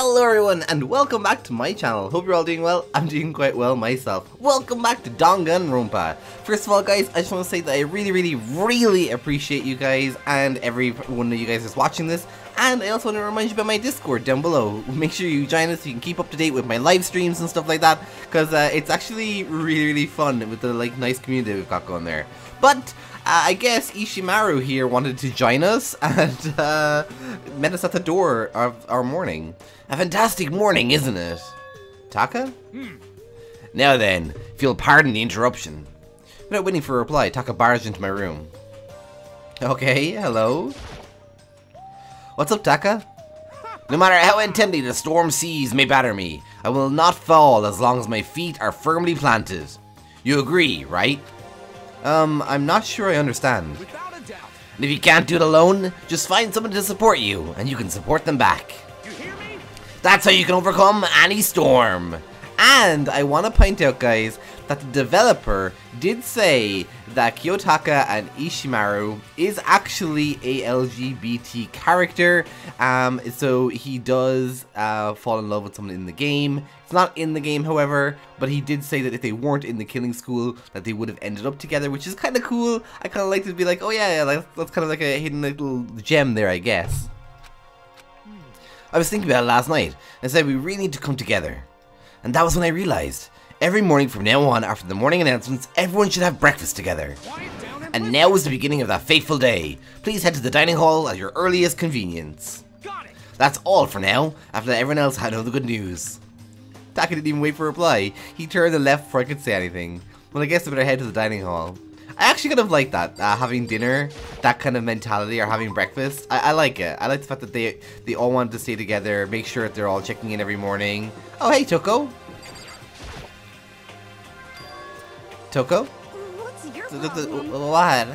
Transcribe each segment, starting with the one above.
Hello everyone and welcome back to my channel. Hope you're all doing well. I'm doing quite well myself. Welcome back to Danganronpa. First of all guys, I just want to say that I really appreciate you guys and every one of you guys that's watching this. And I also want to remind you about my Discord down below. Make sure you join us so you can keep up to date with my live streams and stuff like that. Because it's actually really fun with the nice community we've got going there. But I guess Ishimaru here wanted to join us and met us at the door of our morning. A fantastic morning, isn't it? Taka? Now then, if you'll pardon the interruption. Without waiting for a reply, Taka barged into my room. Okay, hello? What's up, Taka? No matter how intently the storm seas may batter me, I will not fall as long as my feet are firmly planted. You agree, right? I'm not sure I understand. Without a doubt. And if you can't do it alone, just find someone to support you, and you can support them back. You hear me? That's how you can overcome any storm. And I want to point out, guys, that the developer did say that Kiyotaka and Ishimaru is actually a LGBT character. So he does fall in love with someone in the game. It's not in the game, however, but he did say that if they weren't in the killing school, that they would have ended up together, which is kind of cool. I kind of like to be like, oh yeah, that's kind of like a hidden little gem there, I guess. I was thinking about it last night and said we really need to come together. And that was when I realized, every morning from now on, after the morning announcements, everyone should have breakfast together. And now is the beginning of that fateful day. Please head to the dining hall at your earliest convenience. Got it. That's all for now, after everyone else had all the good news. Taka didn't even wait for a reply. He turned and left before I could say anything. Well, I guess I better head to the dining hall. I actually kind of like that, having dinner, that kind of mentality, or having breakfast. I like it. I like the fact that they all wanted to stay together, make sure that they're all checking in every morning. Oh, hey, Toko. Toko? What's your problem? What?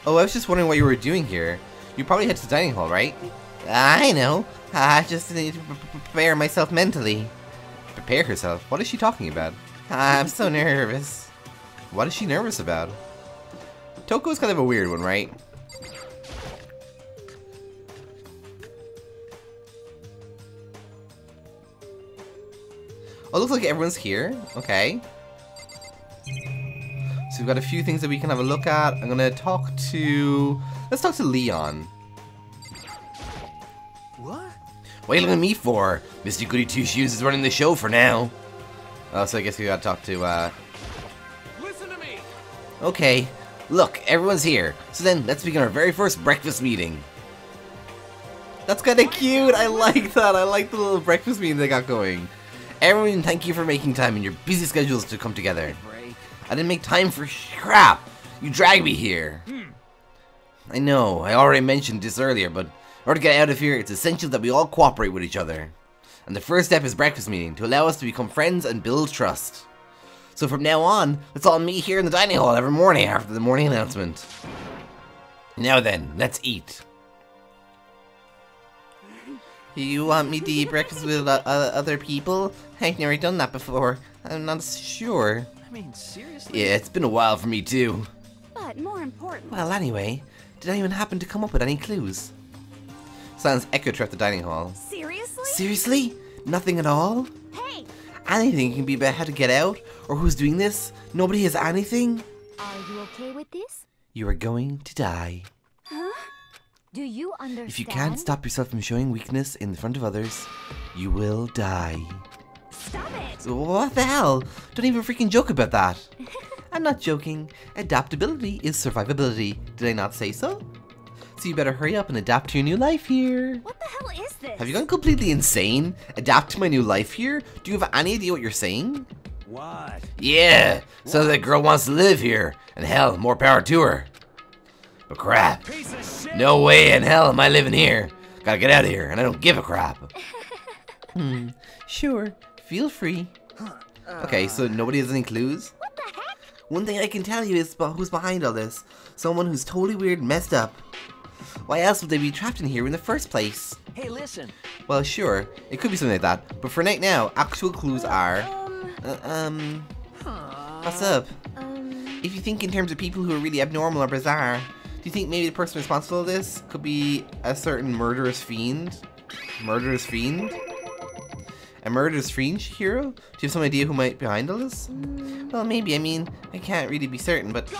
Oh, I was just wondering what you were doing here. You probably head to the dining hall, right? I know. I just need to prepare myself mentally. Prepare herself? What is she talking about? I'm so nervous. What is she nervous about? Toko's kind of a weird one, right? Oh, looks like everyone's here. Okay. So we've got a few things that we can have a look at. I'm gonna talk to... Let's talk to Leon. What? What are you looking at me for? Mr. Goody Two Shoes is running the show for now. Oh, so I guess we gotta talk to, Listen to me. Okay. Look, everyone's here. So then, let's begin our very first breakfast meeting. That's kind of cute. I like that. I like the little breakfast meeting they got going. Everyone, thank you for making time in your busy schedules to come together. I didn't make time for crap. You dragged me here. I know. I already mentioned this earlier, but in order to get out of here, it's essential that we all cooperate with each other. And the first step is breakfast meeting to allow us to become friends and build trust. So from now on, let's all meet here in the dining hall every morning after the morning announcement. Now then, let's eat. You want me to eat breakfast with other people? I've never done that before. I'm not sure. I mean, seriously? Yeah, it's been a while for me too. But more important. Well, anyway, did anyone happen to come up with any clues? Sounds echoed throughout the dining hall. Seriously? Seriously? Nothing at all? Hey, Anything can be about how to get out, or who's doing this? Nobody has anything? are you okay with this? You are going to die. Huh? Do you understand? If you can't stop yourself from showing weakness in the front of others, you will die. Stop it! What the hell? Don't even freaking joke about that. I'm not joking. Adaptability is survivability. Did I not say so? So you better hurry up and adapt to your new life here. What the hell is this? Have you gone completely insane? Adapt to my new life here? Do you have any idea what you're saying? What? Yeah, so that girl wants to live here. And hell, more power to her. But crap. Piece of shit. No way in hell am I living here. Gotta get out of here, and I don't give a crap. Sure. Feel free. Okay, so nobody has any clues? What the heck? One thing I can tell you is who's behind all this. Someone who's totally weird and messed up. Why else would they be trapped in here in the first place? Hey, listen. Well, sure, it could be something like that. But for right now, actual clues are... What's up? If you think in terms of people who are really abnormal or bizarre, do you think maybe the person responsible for this could be a certain murderous fiend? Murderous fiend? A murderous fringe hero? Do you have some idea who might be behind all this? Well, maybe. I mean, I can't really be certain, but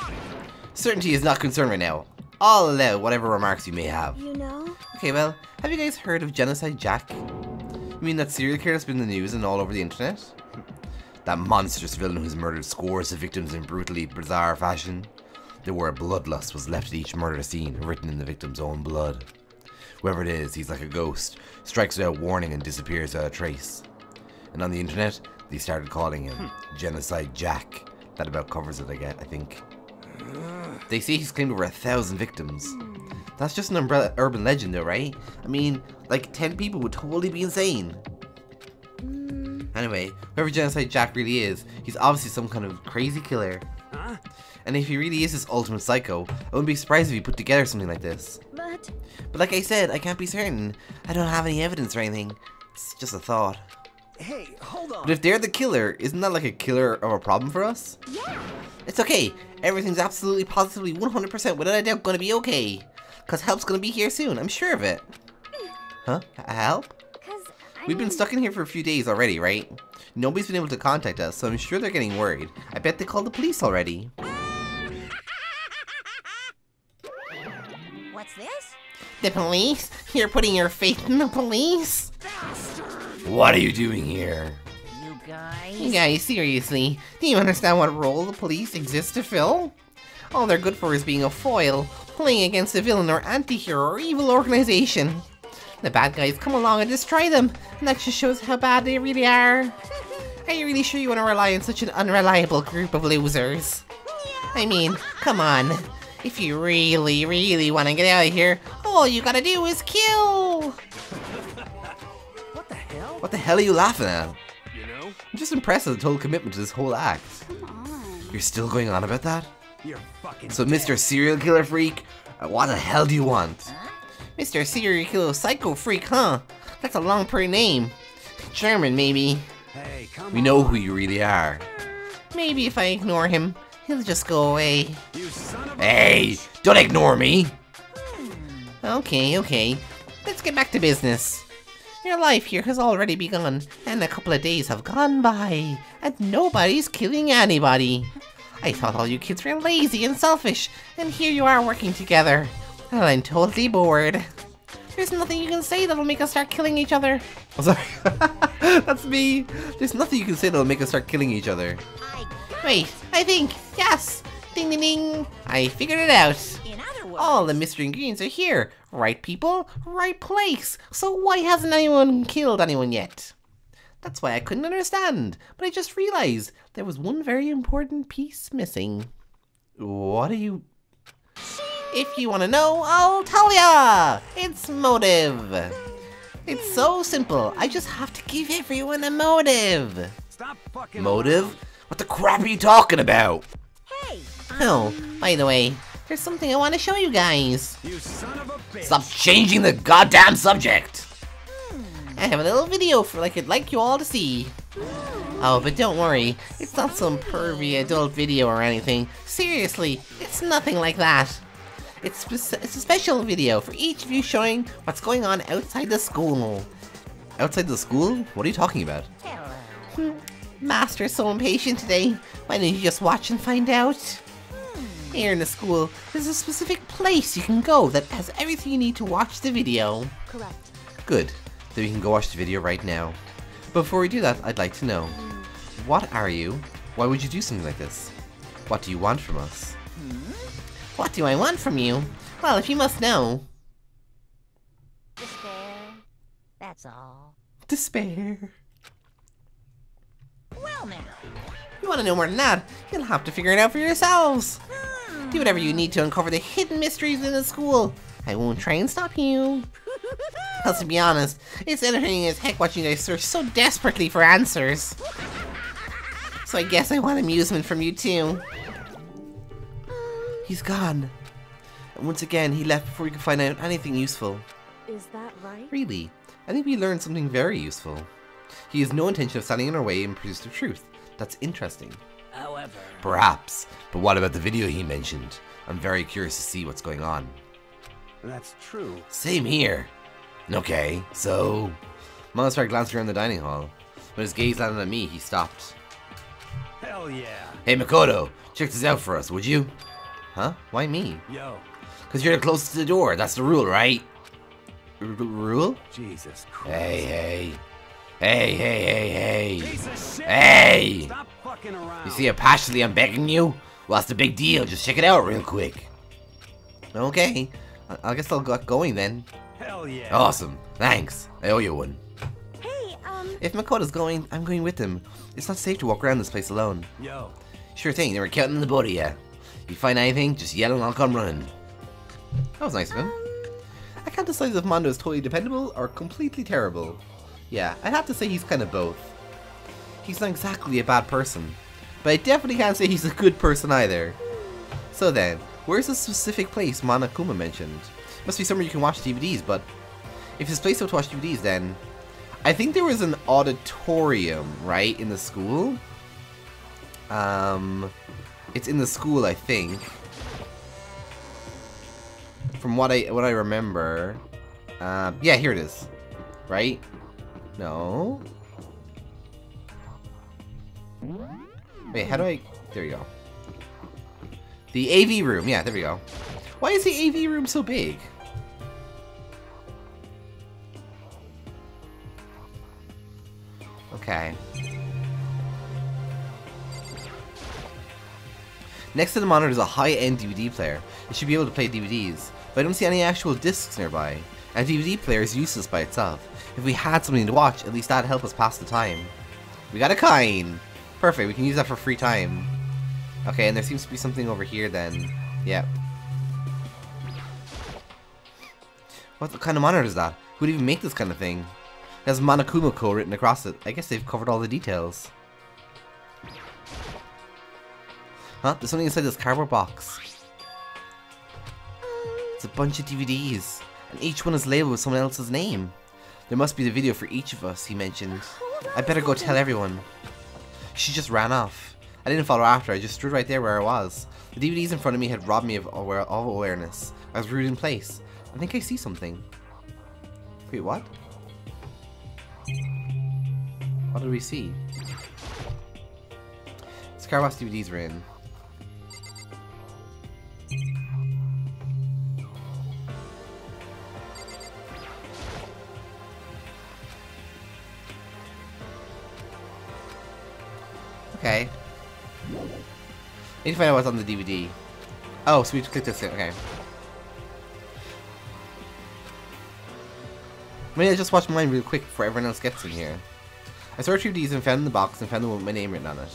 certainty is not concerned right now. I'll allow whatever remarks you may have. You know? Okay, well, have you guys heard of Genocide Jack? You mean that serial killer that's been in the news and all over the internet? That monstrous villain who's murdered scores of victims in brutally bizarre fashion. The word bloodlust was left at each murder scene, written in the victim's own blood. Whoever it is, he's like a ghost, strikes without warning and disappears without a trace. And on the internet, they started calling him Genocide Jack. That about covers it, I think. They say he's claimed over 1,000 victims. That's just an urban legend though, right? I mean, like 10 people would totally be insane. Anyway, whoever Genocide Jack really is, he's obviously some kind of crazy killer. And if he really is this ultimate psycho, I wouldn't be surprised if he put together something like this. But like I said, I can't be certain. I don't have any evidence or anything. It's just a thought. Hey, hold on. But if they're the killer, isn't that like a killer of a problem for us? Yeah. It's okay. Everything's absolutely, positively, 100% without a doubt gonna be okay. Cause help's gonna be here soon, I'm sure of it. Huh? Help? We've been stuck in here for a few days already, right? Nobody's been able to contact us, so I'm sure they're getting worried. I bet they called the police already. What's this? The police? You're putting your faith in the police? What are you doing here? You guys, seriously, do you understand what role the police exist to fill? All they're good for is being a foil, playing against a villain or anti-hero or evil organization. The bad guys come along and destroy them, and that just shows how bad they really are. Are you really sure you want to rely on such an unreliable group of losers? I mean, come on. If you really, really want to get out of here, all you gotta do is kill! What the hell? What the hell are you laughing at? You know? I'm just impressed with the total commitment to this whole act. Come on. You're still going on about that? You're fucking So, dead. Mr. Serial Killer Freak, what the hell do you want? Mr. Serial Killer Psycho Freak, huh? That's a long pretty name. German, maybe. Hey, come We on. know who you really are. Maybe if I ignore him, he'll just go away. You son of a Hey, bitch. don't ignore me! Okay. Let's get back to business. Your life here has already begun, and a couple of days have gone by, and nobody's killing anybody. I thought all you kids were lazy and selfish, and here you are working together. And I'm totally bored. There's nothing you can say that'll make us start killing each other. Oh, sorry. That's me. There's nothing you can say that'll make us start killing each other. Wait, I think, yes. Ding ding ding. I figured it out. In other words, All the mystery ingredients are here. Right people, right place. So why hasn't anyone killed anyone yet? That's why I couldn't understand. But I just realized there was one very important piece missing. What are you... If you want to know, I'll tell ya! It's motive. It's so simple. I just have to give everyone a motive. Stop fucking Motive? around. What the crap are you talking about? hey, Oh, by the way, there's something I want to show you guys. You son of a bitch. Stop changing the goddamn subject. I have a little video for I'd like you all to see. Oh, but don't worry, it's not some pervy adult video or anything. Seriously, it's nothing like that. It's a special video for each of you showing what's going on outside the school. Outside the school? What are you talking about? Master's so impatient today. Why don't you just watch and find out? Here in the school, there's a specific place you can go that has everything you need to watch the video. correct. Good. Then we can go watch the video right now. Before we do that, I'd like to know, what are you? Why would you do something like this? What do you want from us? What do I want from you? Well, if you must know. Despair. That's all. Despair. Well now. You want to know more than that? You'll have to figure it out for yourselves. Do whatever you need to uncover the hidden mysteries in the school. I won't try and stop you. Because to be honest, it's entertaining as heck watching you guys search so desperately for answers. So I guess I want amusement from you too. He's gone. And once again, he left before we could find out anything useful. Is that right? Really, I think we learned something very useful. He has no intention of standing in our way in pursuit of truth. That's interesting. However, Perhaps. But what about the video he mentioned? I'm very curious to see what's going on. that's true. Same here. Okay, so... Mom started glancing around the dining hall. When his gaze landed on me, he stopped. Hell yeah. Hey Makoto, check this out for us, would you? Huh? Why me? Yo. Cause you're the closest to the door, that's the rule, right? Rule? Jesus Christ. Hey. Hey. Piece of shit. Hey! Stop fucking around. You see how passionately I'm begging you? Well, that's the big deal, just check it out real quick. Okay, I guess I'll get going then. Hell yeah. Awesome, thanks. I owe you one. Hey, If Makoto's going, I'm going with him. It's not safe to walk around this place alone. Yo. Sure thing, they were counting the both of ya. If you find anything, just yell and I'll come running. That was nice of him. I can't decide if Mondo is totally dependable or completely terrible. Yeah, I'd have to say he's kind of both. He's not exactly a bad person, but I definitely can't say he's a good person either. So then, where's the specific place Monokuma mentioned? Must be somewhere you can watch DVDs, but if it's a place to watch DVDs, then I think there was an auditorium, right, in the school? It's in the school, I think. From what I remember. Yeah, here it is. Right? No. Wait, how do I... There you go. The AV room. Yeah, there we go. Why is the AV room so big? Okay. Next to the monitor is a high-end DVD player. It should be able to play DVDs, but I don't see any actual discs nearby. And a DVD player is useless by itself. If we had something to watch, at least that'd help us pass the time. We got a coin! Perfect, we can use that for free time. Okay, and there seems to be something over here then. Yep. What kind of monitor is that? Who'd even make this kind of thing? It has Monokuma Co. written across it. I guess they've covered all the details. Huh? There's something inside this cardboard box. It's a bunch of DVDs, and each one is labeled with someone else's name. There must be the video for each of us, he mentioned. I better go tell everyone. She just ran off. I didn't follow after, I just stood right there where I was. The DVDs in front of me had robbed me of awareness. I was rooted in place. I think I see something. Wait, what? What did we see? Scarbox DVDs were in. Okay. Need to find out what's on the DVD. Oh, so we have to click this thing. Okay. Maybe I'll just watch mine real quick before everyone else gets in here. I searched through these and found the box and found the one with my name written on it.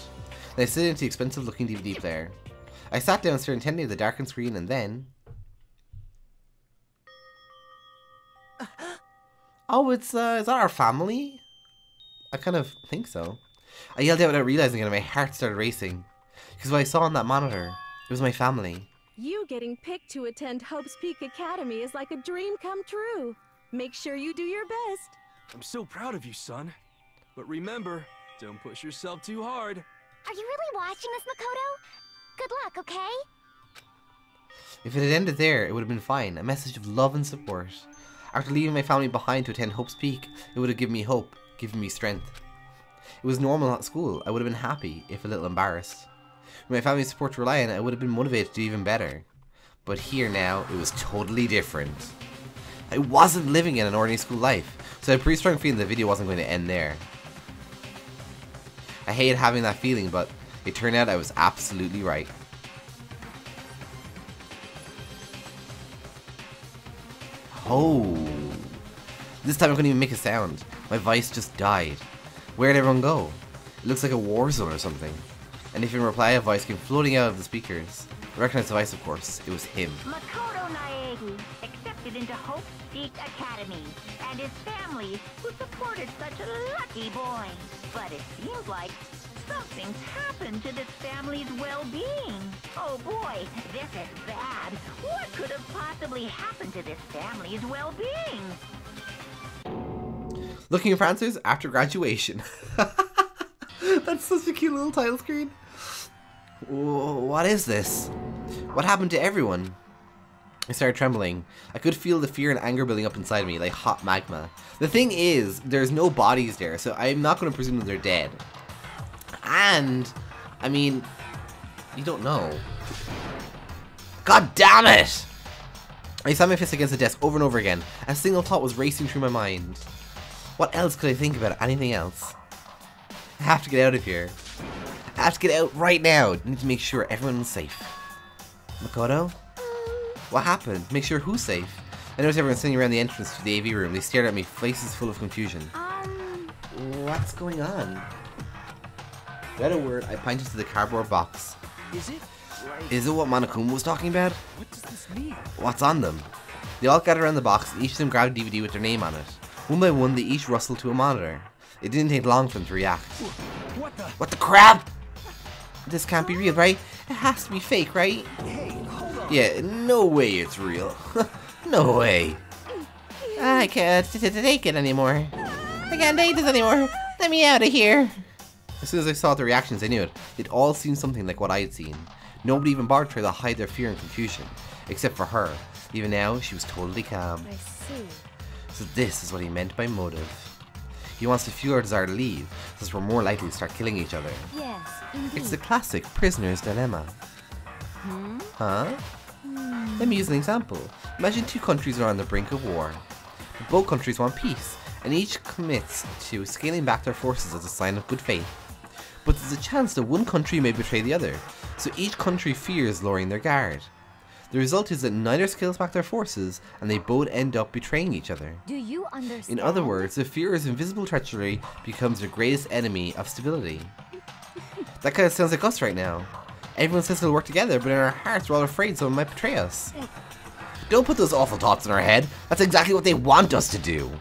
Then I slid into the expensive looking DVD player. I sat down, staring intently at the darkened screen, and then... Oh, is that our family? I kind of think so. I yelled out without realizing it and my heart started racing. Because what I saw on that monitor, it was my family. You getting picked to attend Hope's Peak Academy is like a dream come true. Make sure you do your best. I'm so proud of you, son. But remember, don't push yourself too hard. are you really watching this, Makoto? Good luck, okay? If it had ended there, it would have been fine. A message of love and support. After leaving my family behind to attend Hope's Peak, it would have given me hope, given me strength. It was normal at school. I would have been happy, if a little embarrassed. With my family's support to rely on, I would have been motivated to do even better. But here now, it was totally different. I wasn't living in an ordinary school life, so I had a pretty strong feeling the video wasn't going to end there. I hated having that feeling, but it turned out I was absolutely right. Oh. This time I couldn't even make a sound. My voice just died. Where'd everyone go? It looks like a war zone or something. And if in reply a voice came floating out of the speakers. I recognized the voice, of course. It was him. Makoto Naegi, accepted into Hope's Peak Academy, and his family, who supported such a lucky boy. But it seems like something's happened to this family's well-being. Oh boy, this is bad. What could have possibly happened to this family's well-being? Looking for answers after graduation. That's such a cute little title screen. What is this? What happened to everyone? I started trembling. I could feel the fear and anger building up inside me, like hot magma. The thing is, there's no bodies there, so I'm not going to presume that they're dead. And, I mean, you don't know. God damn it! I slammed my fist against the desk over and over again. A single thought was racing through my mind. What else could I think about? Anything else? I have to get out of here. I have to get out right now. I need to make sure everyone's safe. Makoto? What happened? Make sure who's safe? I noticed everyone sitting around the entrance to the AV room. They stared at me, faces full of confusion. What's going on? Without a word, I pointed to the cardboard box. Is it what Monokuma was talking about? What does this mean? What's on them? They all gathered around the box, each of them grabbed a DVD with their name on it. One by one, they each rustled to a monitor. It didn't take long for them to react. What the crap? This can't be real, right? It has to be fake, right? Hey, hold on. Yeah, no way it's real. No way. I can't take it anymore. I can't take this anymore. Let me out of here. As soon as I saw the reactions, I knew it. It all seemed something like what I had seen. Nobody even bothered to try to hide their fear and confusion. Except for her. Even now, she was totally calm. I see. So this is what he meant by motive. He wants to fuel our desire to leave, since we're more likely to start killing each other. Yes, indeed. It's the classic prisoner's dilemma. Huh? Let me use an example. Imagine two countries are on the brink of war. Both countries want peace, and each commits to scaling back their forces as a sign of good faith. But there's a chance that one country may betray the other, so each country fears lowering their guard. The result is that neither scales back their forces, and they both end up betraying each other. Do you understand? In other words, the fear of invisible treachery becomes the greatest enemy of stability. That kind of sounds like us right now. Everyone says we'll work together, but in our hearts we're all afraid someone might betray us. Don't put those awful thoughts in our head. That's exactly what they want us to do.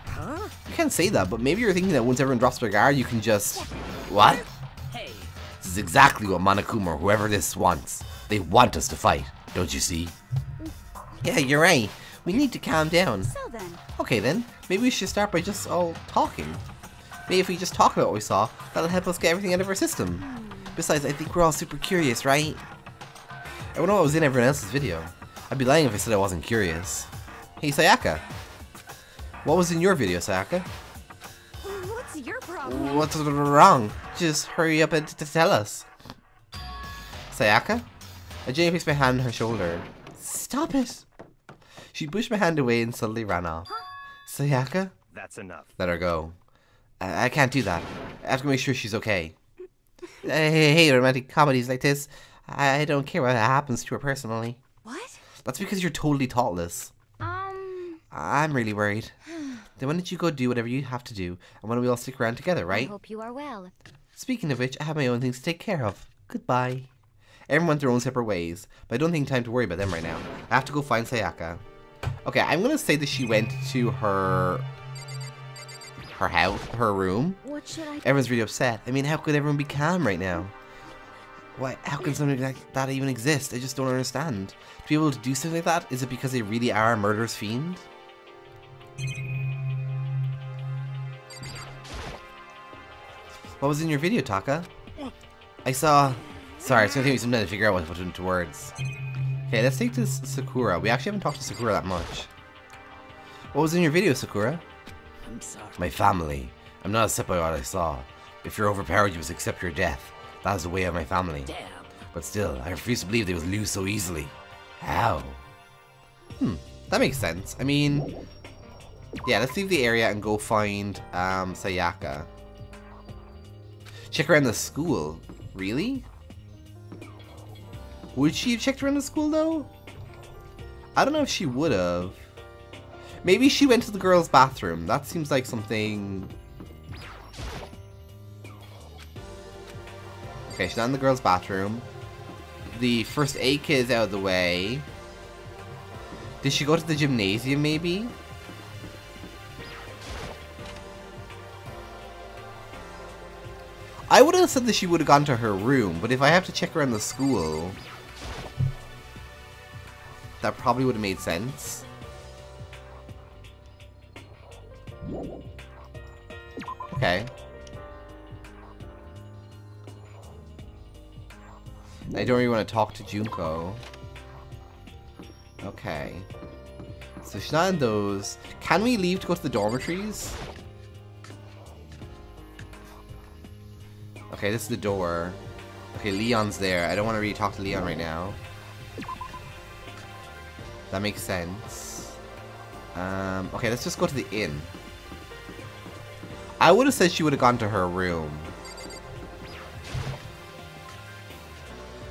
You can't say that, but maybe you're thinking that once everyone drops their guard, you can just... What? This is exactly what Monokuma or whoever this wants. They want us to fight, don't you see? Yeah, you're right. We need to calm down. So then, Okay then, maybe we should start by just all talking. Maybe if we just talk about what we saw, that'll help us get everything out of our system. Besides, I think we're all super curious, right? I wonder what was in everyone else's video. I'd be lying if I said I wasn't curious. Hey Sayaka. What was in your video, Sayaka? what's your problem? What's wrong? Just hurry up and tell us. Sayaka? I gently placed my hand on her shoulder. Stop it! She pushed my hand away and suddenly ran off. Sayaka? That's enough. Let her go. I can't do that. I have to make sure she's okay. I hate romantic comedies like this. I don't care what happens to her personally. What? That's because you're totally thoughtless. I'm really worried. Then why don't you go do whatever you have to do, and why don't we all stick around together, I right? hope you are well. Speaking of which, I have my own things to take care of. Goodbye. Everyone went their own separate ways, but I don't think time to worry about them right now. I have to go find Sayaka. Okay, I'm gonna say that she went to her house, her room. What should I? Everyone's really upset. I mean, how could everyone be calm right now? Why? How can something like that even exist? I just don't understand. To be able to do something like that, is it because they really are a murderous fiend? What was in your video, Taka? I saw... Sorry, it's gonna take me some time to figure out what to put into words. Okay, let's take this Sakura. We actually haven't talked to Sakura that much. What was in your video, Sakura? I'm sorry. My family. I'm not upset by what I saw. If you're overpowered, you must accept your death. That is the way of my family. Damn. But still, I refuse to believe they would lose so easily. How? That makes sense. I mean... Yeah, let's leave the area and go find Sayaka. Check around the school. Really? Would she have checked around the school though? I don't know if she would have. Maybe she went to the girls' bathroom. That seems like something... Okay, she's not in the girls' bathroom. The first aid kit is out of the way. Did she go to the gymnasium maybe? I would have said that she would have gone to her room, but if I have to check around the school, that probably would have made sense. Okay. I don't really want to talk to Junko. Okay. So she's not in those. Can we leave to go to the dormitories? Okay, this is the door. Okay, Leon's there. I don't want to really talk to Leon right now. That makes sense. Okay, let's just go to the inn. I would have said she would have gone to her room.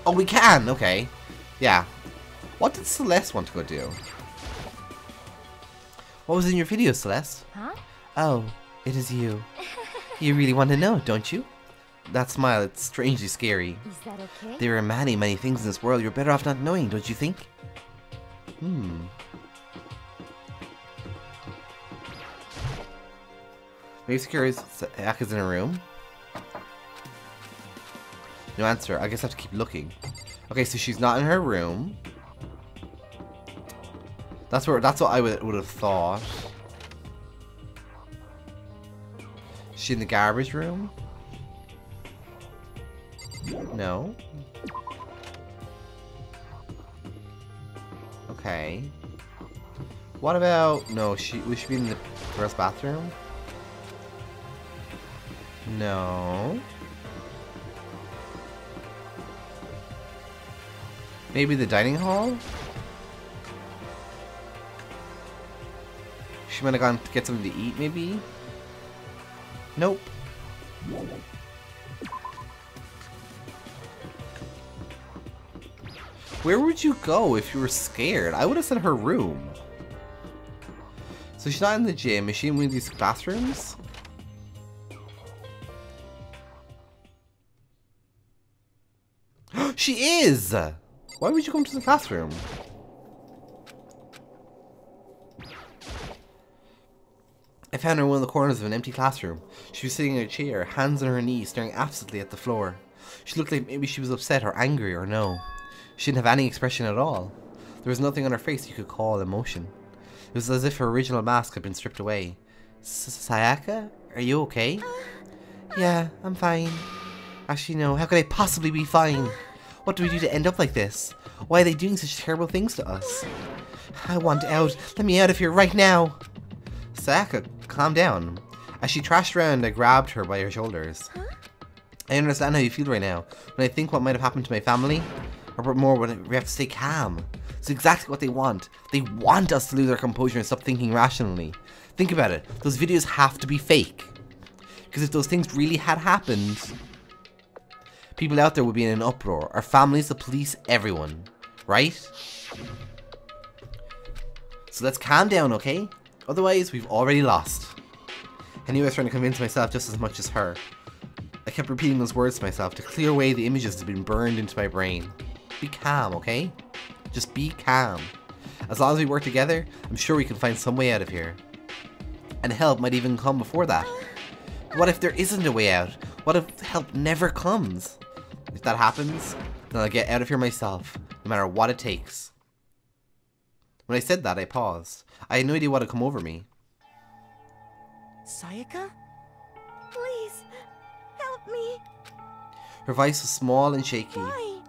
Oh, we can! Okay. Yeah. What did Celeste want to go do? What was in your video, Celeste? Huh? Oh, it is you. You really want to know, don't you? That smile, it's strangely scary. Is that okay? There are many, many things in this world you're better off not knowing, don't you think? Maybe Sayaka's in a room? No answer. I guess I have to keep looking. Okay, so she's not in her room. That's what I would have thought. Is she in the garbage room? No. Okay. What about... No, we should be in the girls' bathroom? No. Maybe the dining hall? She might have gone to get something to eat, maybe? Nope. Where would you go if you were scared? I would have said her room. So she's not in the gym. Is she in one of these classrooms? She is! Why would you come to the classroom? I found her in one of the corners of an empty classroom. She was sitting in a chair, hands on her knees, staring absently at the floor. She looked like maybe she was upset or angry or no. She didn't have any expression at all. There was nothing on her face you could call emotion. It was as if her original mask had been stripped away. Sayaka? Are you okay? Yeah, I'm fine. Actually, no. How could I possibly be fine? What do we do to end up like this? Why are they doing such terrible things to us? I want out. Let me out of here right now. Sayaka, calm down. As she trashed around, I grabbed her by her shoulders. I understand how you feel right now. When I think what might have happened to my family, or more, when we have to stay calm. It's exactly what they want. They want us to lose our composure and stop thinking rationally. Think about it. Those videos have to be fake. Because if those things really had happened, people out there would be in an uproar. Our families, the police, everyone. Right? So let's calm down, okay? Otherwise, we've already lost. Anyway, I was trying to convince myself just as much as her. I kept repeating those words to myself to clear away the images that had been burned into my brain. Be calm, okay? Just be calm. As long as we work together, I'm sure we can find some way out of here. And help might even come before that. What if there isn't a way out? What if help never comes? If that happens, then I'll get out of here myself, no matter what it takes. When I said that, I paused. I had no idea what had come over me. Sayaka? Please, help me. Her voice was small and shaky. Why?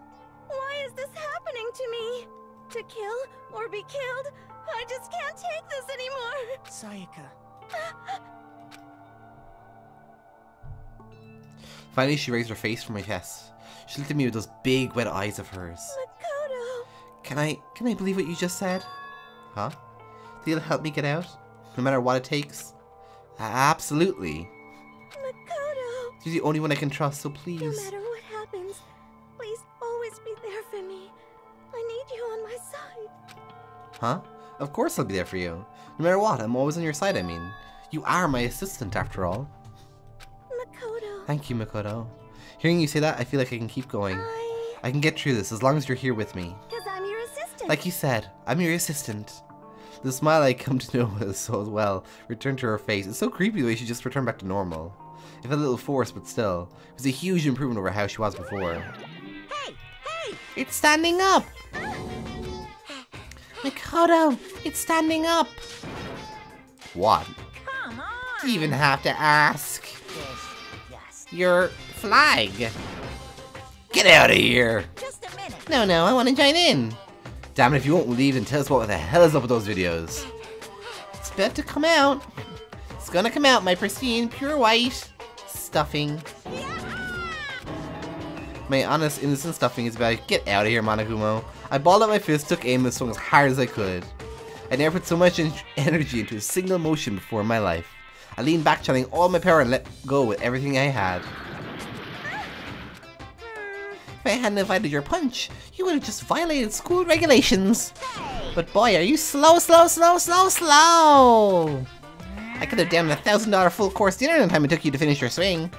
Why is this happening to me? To kill or be killed? I just can't take this anymore. Sayaka. Finally, she raised her face from my chest. She looked at me with those big, wet eyes of hers. Makoto. Can I believe what you just said? Huh? You'll help me get out? No matter what it takes? Absolutely. Makoto. You're the only one I can trust, so please. No matter what happens, please always be there for me. I need you on my side. Huh? Of course I'll be there for you. No matter what, I'm always on your side, I mean. You are my assistant, after all. Makoto. Thank you, Makoto. Hearing you say that, I feel like I can keep going. I can get through this as long as you're here with me. Because I'm your assistant. Like you said, I'm your assistant. The smile I come to know so well returned to her face. It's so creepy the way she just returned back to normal. It felt a little forced, but still. It was a huge improvement over how she was before. Hey! Hey! It's standing up! Makoto, it's standing up! What? Come on. Do you even have to ask? Just Your flag! Get out of here! a minute. No, I want to join in. Damn it, if you won't leave and tell us what the hell is up with those videos. It's about to come out. It's gonna come out, my pristine, pure white stuffing. My honest, innocent stuffing is about, get out of here, Monokuma. I balled out my fist, took aim, and swung as hard as I could. I never put so much energy into a single motion before in my life. I leaned back, channeling all my power, and let go with everything I had. If I hadn't invited your punch, you would have just violated school regulations. But boy, are you slow. I could have damned $1,000 full course dinner in the time it took you to finish your swing.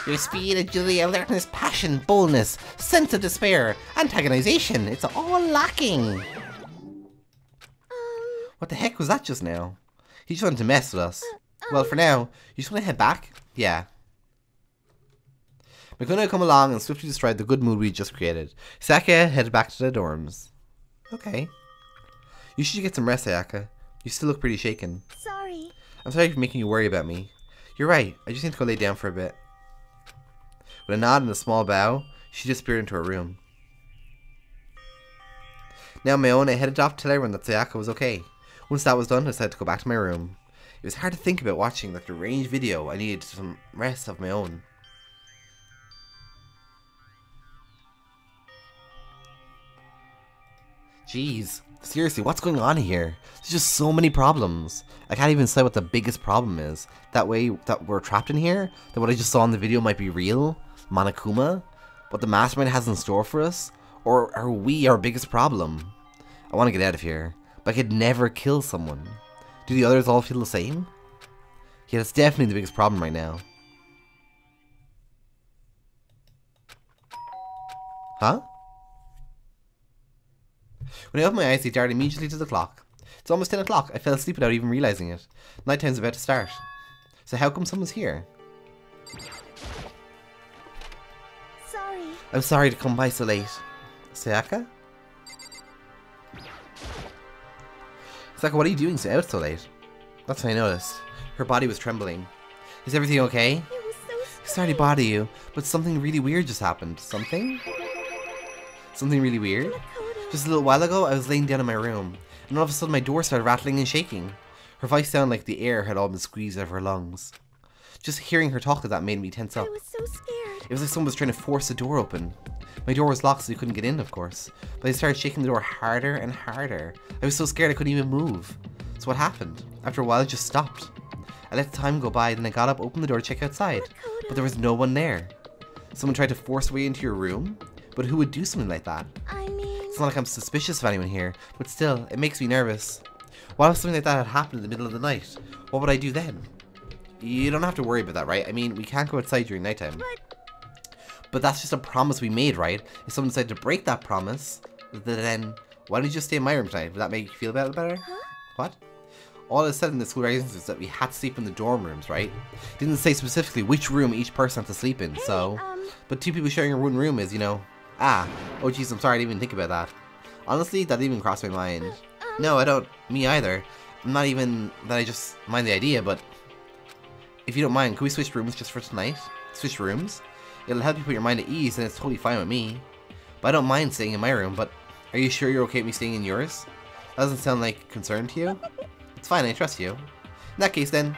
Your speed, agility, alertness, passion, boldness, sense of despair, antagonization, it's all lacking. What the heck was that just now? He just wanted to mess with us. Well, for now, you just want to head back? Yeah. Makoto had come along and swiftly destroyed the good mood we just created. Sayaka headed back to the dorms. Okay. You should get some rest, Sayaka. You still look pretty shaken. Sorry. I'm sorry for making you worry about me. You're right, I just need to go lay down for a bit. With a nod and a small bow, she disappeared into her room. Now on my own, I headed off to tell everyone that Sayaka was okay. Once that was done, I decided to go back to my room. It was hard to think about watching that deranged video. I needed some rest of my own. Jeez, seriously, what's going on here? There's just so many problems. I can't even say what the biggest problem is. That way, that we're trapped in here? That what I just saw in the video might be real? Monokuma? What the mastermind has in store for us? Or are we our biggest problem? I want to get out of here, but I could never kill someone. Do the others all feel the same? Yeah, that's definitely the biggest problem right now. Huh? When I opened my eyes, they darted immediately to the clock. It's almost 10 o'clock. I fell asleep without even realizing it. Nighttime's about to start. So how come someone's here? Sorry. I'm sorry to come by so late. Sayaka? Sayaka, what are you doing out so late? That's when I noticed. Her body was trembling. Is everything okay? It was so scary. Sorry to bother you, but something really weird just happened. Something? Something really weird? Just a little while ago, I was laying down in my room, and all of a sudden my door started rattling and shaking. Her voice sounded like the air had all been squeezed out of her lungs. Just hearing her talk like that made me tense up. I was so scared. It was like someone was trying to force the door open. My door was locked so we couldn't get in, of course, but I started shaking the door harder and harder. I was so scared I couldn't even move. So what happened? After a while it just stopped. I let time go by, then I got up, opened the door to check outside, but there was no one there. Someone tried to force their way into your room? But who would do something like that? I mean... It's not like I'm suspicious of anyone here, but still, it makes me nervous. What if something like that had happened in the middle of the night? What would I do then? You don't have to worry about that, right? I mean, we can't go outside during nighttime. But that's just a promise we made, right? If someone decided to break that promise, then why don't you just stay in my room tonight? Would that make you feel better? Huh? What? All it said in the school regulations is that we had to sleep in the dorm rooms, right? It didn't say specifically which room each person had to sleep in, so... But two people sharing one room is, you know... Ah, oh jeez, I'm sorry, I didn't even think about that. Honestly, that didn't even cross my mind. No, I don't. Me either. Not even that I just mind the idea, but... If you don't mind, can we switch rooms just for tonight? Switch rooms? It'll help you put your mind at ease, and it's totally fine with me. But I don't mind staying in my room, but... Are you sure you're okay with me staying in yours? That doesn't sound like concern to you? It's fine, I trust you. In that case, then...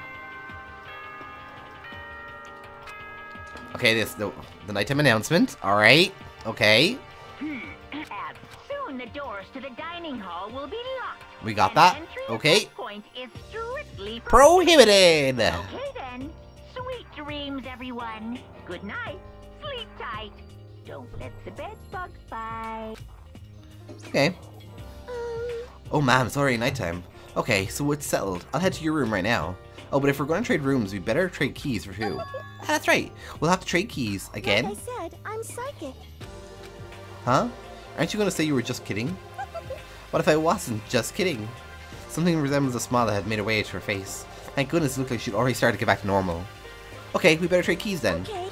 Okay, this the nighttime announcement. Alright. Okay. And soon the doors to the dining hall will be locked. We got And that. entry at Okay. this point is strictly Prohibited! Okay then. Sweet dreams, everyone. Good night. Sleep tight. Don't let the bed bugs bite. Okay. Oh man, it's already nighttime. Okay, so it's settled. I'll head to your room right now. Oh, but if we're going to trade rooms, we better trade keys for who? Ah, that's right. We'll have to trade keys. Again? Like I said, I'm psychic. Huh? Aren't you going to say you were just kidding? What if I wasn't just kidding? Something resembles a smile that had made her way to her face. Thank goodness it looked like she'd already started to get back to normal. Okay, we better trade keys then. Okay.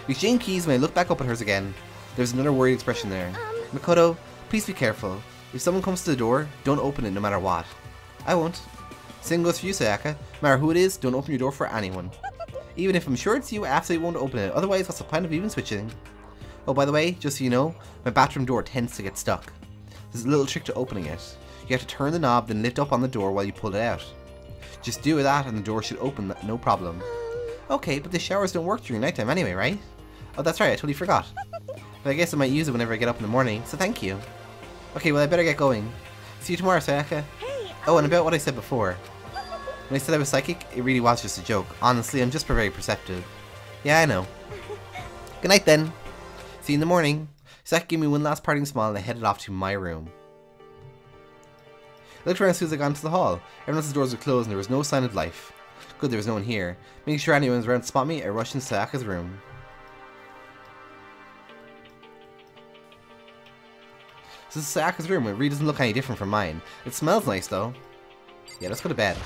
We exchanged keys when I looked back up at hers again. There was another worried expression there. Makoto, please be careful. If someone comes to the door, don't open it no matter what. I won't. Same goes for you, Sayaka. No matter who it is, don't open your door for anyone. Even if I'm sure it's you, I absolutely won't open it. Otherwise, what's the point of even switching? Oh, by the way, just so you know, my bathroom door tends to get stuck. There's a little trick to opening it. You have to turn the knob, then lift up on the door while you pull it out. Just do that and the door should open, no problem. Okay, but the showers don't work during nighttime anyway, right? Oh, that's right, I totally forgot. But I guess I might use it whenever I get up in the morning, so thank you. Okay, well I better get going. See you tomorrow, Sayaka. Hey, Oh, and about what I said before. When I said I was psychic, it really was just a joke. Honestly, I'm just very perceptive. Yeah, I know. Good night then. See you in the morning. Sayaka gave me one last parting smile and I headed off to my room. I looked around as soon as I got into the hall. Everyone else's doors were closed and there was no sign of life. Good, there was no one here. Making sure anyone was around to spot me, I rushed into Sayaka's room. So this is Sayaka's room. It really doesn't look any different from mine. It smells nice though. Yeah, let's go to bed.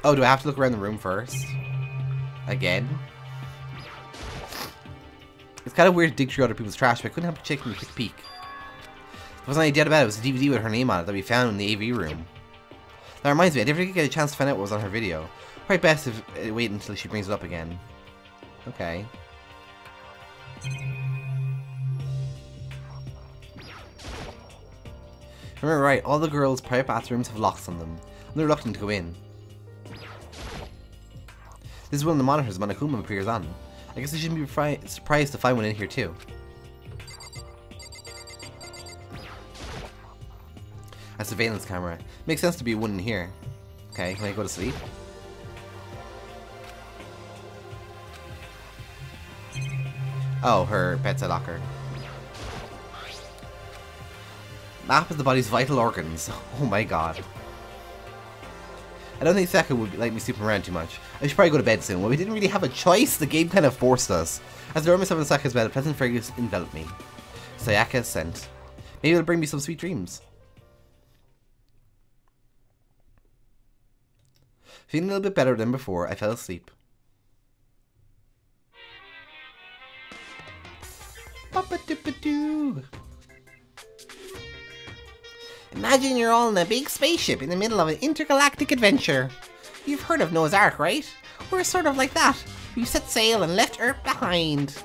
Oh, do I have to look around the room first? Again? It's kind of weird to dig through other people's trash, but I couldn't help but taking a quick peek. There wasn't any doubt about it. It was a DVD with her name on it that we found in the AV room. That reminds me, I never get a chance to find out what was on her video. Probably best if I wait until she brings it up again. Okay. Remember right, all the girls' private bathrooms have locks on them. I'm reluctant to go in. This is one of the monitors Monokuma appears on. I guess I shouldn't be surprised to find one in here too. A surveillance camera. Makes sense to be one in here. Okay, can I go to sleep? Oh, her bedside locker. Map of the body's vital organs. Oh my god. I don't think Sayaka would like me sleeping around too much. I should probably go to bed soon. Well, we didn't really have a choice. The game kind of forced us. As I throw myself in Sayaka's bed, a pleasant fragrance enveloped me. Sayaka's scent. Maybe it'll bring me some sweet dreams. Feeling a little bit better than before, I fell asleep. Ba-ba-doo-ba-doo. Imagine you're all in a big spaceship in the middle of an intergalactic adventure. You've heard of Noah's Ark, right? We're sort of like that. We set sail and left Earth behind.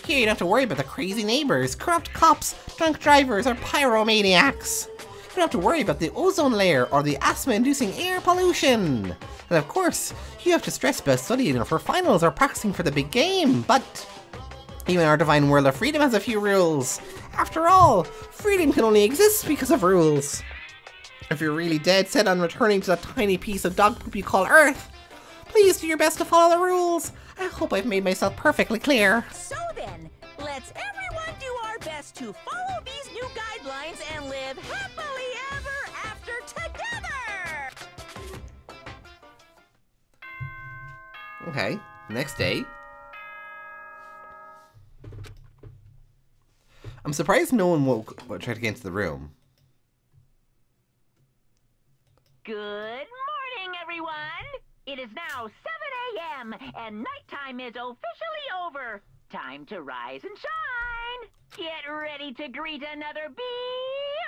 Here you don't have to worry about the crazy neighbors, corrupt cops, drunk drivers, or pyromaniacs. You don't have to worry about the ozone layer or the asthma-inducing air pollution. And of course, you have to stress about studying for finals or practicing for the big game, but even our divine world of freedom has a few rules. After all, freedom can only exist because of rules. If you're really dead set on returning to that tiny piece of dog poop you call Earth, please do your best to follow the rules. I hope I've made myself perfectly clear. So then, let's everyone do our best to follow these new guidelines and live happily ever after together! Okay, next day. I'm surprised no one tried to get into the room. Good morning, everyone! It is now 7 a.m. and nighttime is officially over. Time to rise and shine! Get ready to greet another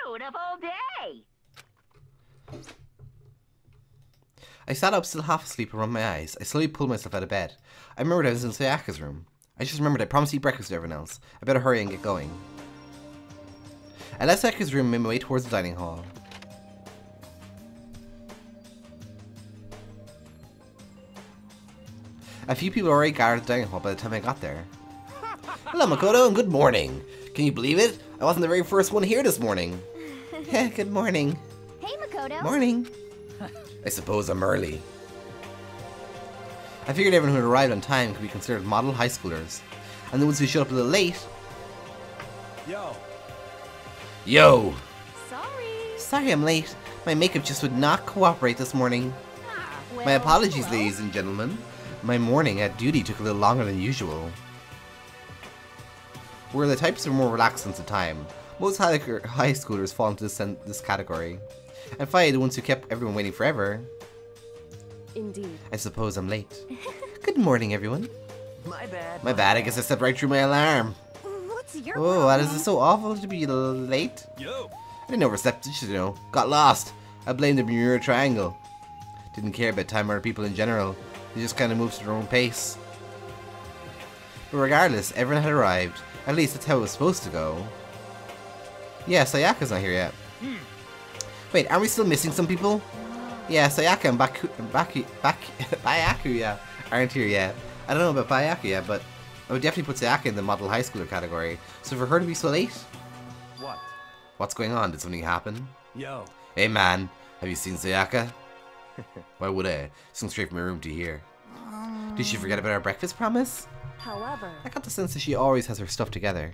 beautiful day! I sat up still half asleep and rubbed my eyes. I slowly pulled myself out of bed. I remembered I was in Sayaka's room. I just remembered I promised to eat breakfast to everyone else. I better hurry and get going. I left Sayaka's room and made my way towards the dining hall. A few people already gathered at the dining hall by the time I got there. Hello Makoto and good morning. Can you believe it? I wasn't the very first one here this morning. Good morning. Hey, Makoto. Morning. I suppose I'm early. I figured everyone who arrived on time could be considered model high schoolers. And the ones who showed up a little late... Yo. Yo! Sorry. Sorry I'm late. My makeup just would not cooperate this morning. My apologies, ladies and gentlemen. My morning at duty took a little longer than usual. We're the types who are more relaxed since the time. Most high schoolers fall into this category. And finally, the ones who kept everyone waiting forever. Indeed. I suppose I'm late. Good morning, everyone. My bad. My bad, I guess I stepped right through my alarm. What's your Oh, why is it so awful to be a little late? Yo. I didn't overstep, you know. Got lost. I blamed the Bermuda Triangle. Didn't care about time or people in general. They just kind of moved at their own pace. But regardless, everyone had arrived. At least that's how it was supposed to go. Yeah, Sayaka's not here yet. Wait, aren't we still missing some people? Yeah, Sayaka and Byakuya aren't here yet. I don't know about Byakuya, but I would definitely put Sayaka in the model high schooler category. So for her to be so late? What? What's going on? Did something happen? Yo. Hey man, have you seen Sayaka? Why would I? She's come straight from my room to here. Did she forget about our breakfast promise? However, I got the sense that she always has her stuff together.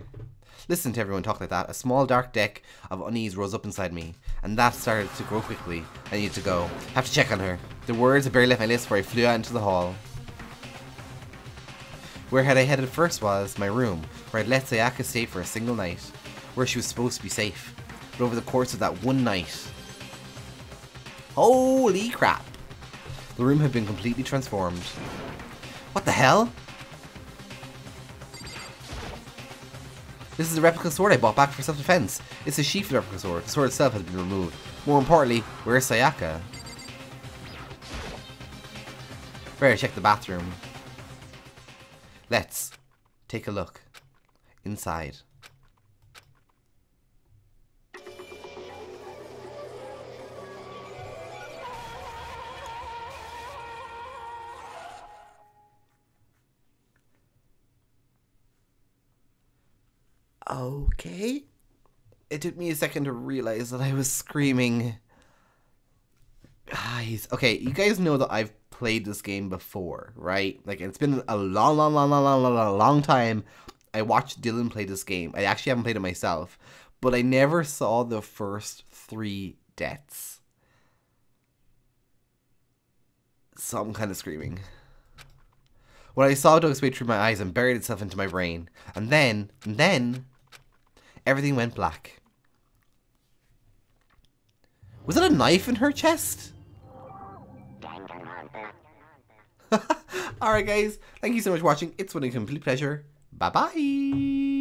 Listening to everyone talk like that, a small dark deck of unease rose up inside me, and that started to grow quickly. I needed to go. Have to check on her. The words had barely left my lips before I flew out into the hall. Where had I headed first was my room, where I'd let Sayaka stay for a single night, where she was supposed to be safe. But over the course of that one night... Holy crap! The room had been completely transformed. What the hell? This is a replica sword I bought back for self-defense. It's a sheath replica sword. The sword itself has been removed. More importantly, where's Sayaka? Better check the bathroom. Let's take a look inside. Okay. It took me a second to realize that I was screaming. Guys, okay, you guys know that I've played this game before, right? Like, it's been a long time I watched Dylan play this game. I actually haven't played it myself, but I never saw the first 3 deaths. So I'm kind of screaming. What I saw dug its way through my eyes and buried itself into my brain. And then, everything went black. Was it a knife in her chest? Alright guys, thank you so much for watching. It's been a complete pleasure. Bye bye.